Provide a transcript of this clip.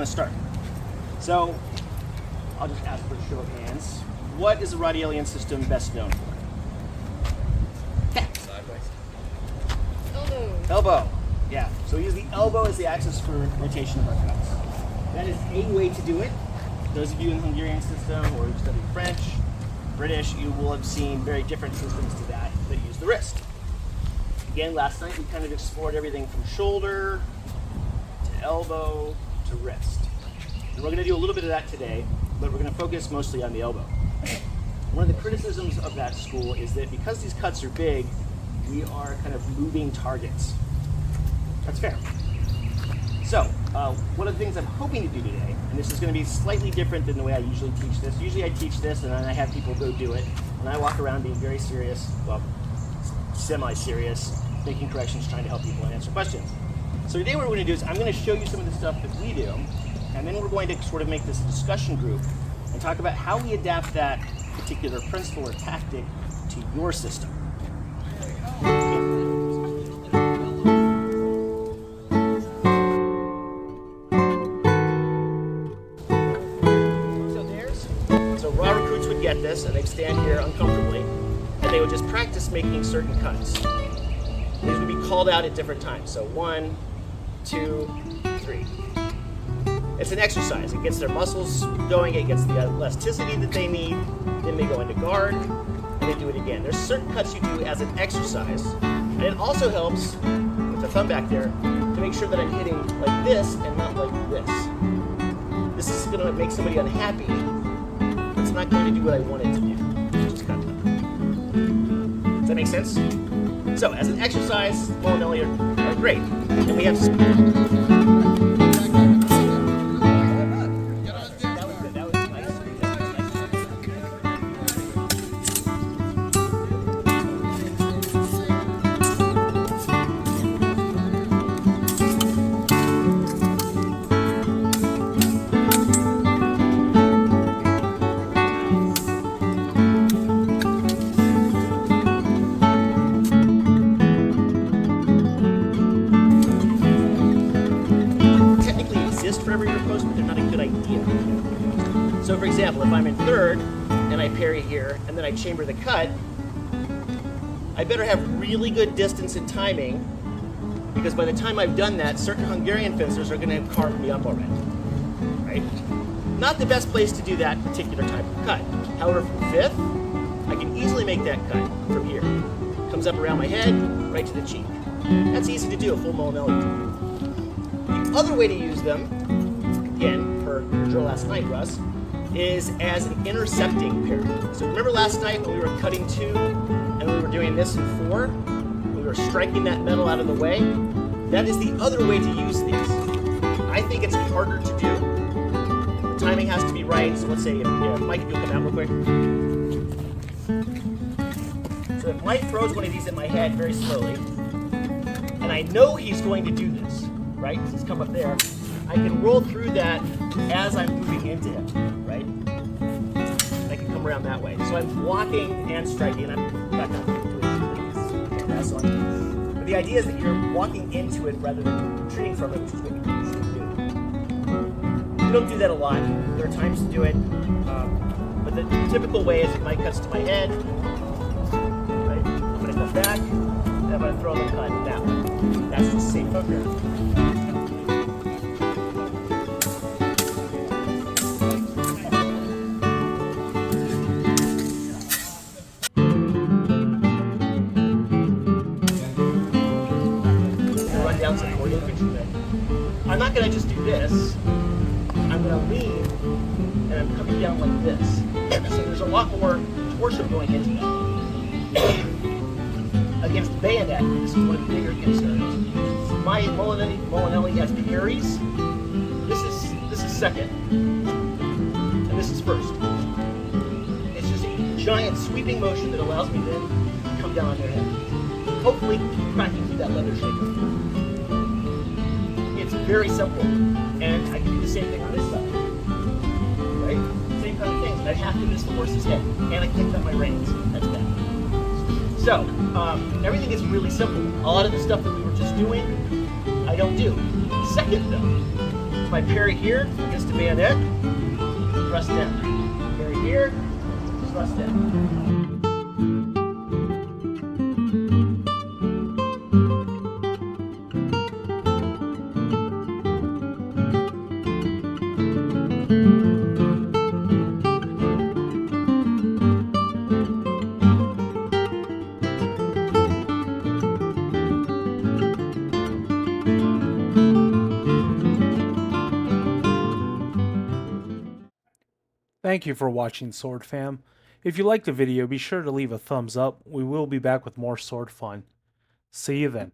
to start. So I'll just ask for a show of hands. What is the Radaellian system best known for? Sideways. Elbow. Yeah. So we use the elbow as the axis for rotation of our cuts. That is a way to do it. Those of you in the Hungarian system or who study French, British, you will have seen very different systems to that use the wrist. Again, last night we kind of explored everything from shoulder to elbow to wrist. And we're going to do a little bit of that today, but we're going to focus mostly on the elbow. One of the criticisms of that school is that because these cuts are big, we are kind of moving targets. That's fair. So, one of the things I'm hoping to do today, and this is going to be slightly different than the way I usually teach this. Usually I teach this and then I have people go do it, and I walk around being very serious, well, semi-serious, making corrections, trying to help people and answer questions. So today what we're going to do is I'm going to show you some of the stuff that we do, and then we're going to sort of make this a discussion group and talk about how we adapt that particular principle or tactic to your system. So raw recruits would get this, and they'd stand here uncomfortably, and they would just practice making certain cuts. These would be called out at different times. So 1, 2, 3. It's an exercise. It gets their muscles going, it gets the elasticity that they need, then they go into guard, and they do it again. There's certain cuts you do as an exercise, and it also helps, with the thumb back there, to make sure that I'm hitting like this and not like this. This is going to make somebody unhappy. It's not going to do what I want it to do. Just cut them. Does that make sense? So, as an exercise, moulinette are great. And we have... So for example, if I'm in third and I parry here and then I chamber the cut, I better have really good distance and timing, because by the time I've done that, certain Hungarian fencers are going to have carved me up already, right? Not the best place to do that particular type of cut. However, from fifth, I can easily make that cut from here. Comes up around my head, right to the cheek. That's easy to do, a full moulinette. The other way to use them, again, per your drill last night, Russ, is as an intercepting parry. So remember last night when we were cutting 2 and we were doing this in 4? We were striking that metal out of the way. That is the other way to use these. I think it's harder to do. The timing has to be right. So let's say if Mike, if you'll come out real quick. So if Mike throws one of these at my head very slowly, and I know he's going to do this, right? Because he's come up there. I can roll through that as I'm moving into him, right? I can come around that way. So I'm blocking and striking, and I'm back on doing this. But the idea is that you're walking into it rather than retreating from it, which is what you should do. You don't do that a lot. There are times to do it, but the typical way is if Mike cuts to my head, right? I'm going to go back, and I'm going to throw the cut that way. That's just safe up here. I'm not going to just do this. I'm going to lean, and I'm coming down like this. So there's a lot more torsion going into it. Against bayonet, this is one of the bigger concerns. My moulinette has parries. This is second, and this is first. It's just a giant sweeping motion that allows me then to come down on their head. Hopefully, cracking through that leather shaker. It's very simple, and I can do the same thing on this side, right? Same kind of things. I have to miss the horse's head, and I kicked up my reins. That's bad. So, everything is really simple. A lot of the stuff that we were just doing, I don't do. Second, though, If I parry here against the bayonet, thrust down. Parry here, thrust down. Thank you for watching Sword Fam. If you liked the video, be sure to leave a thumbs up. We will be back with more sword fun. See you then.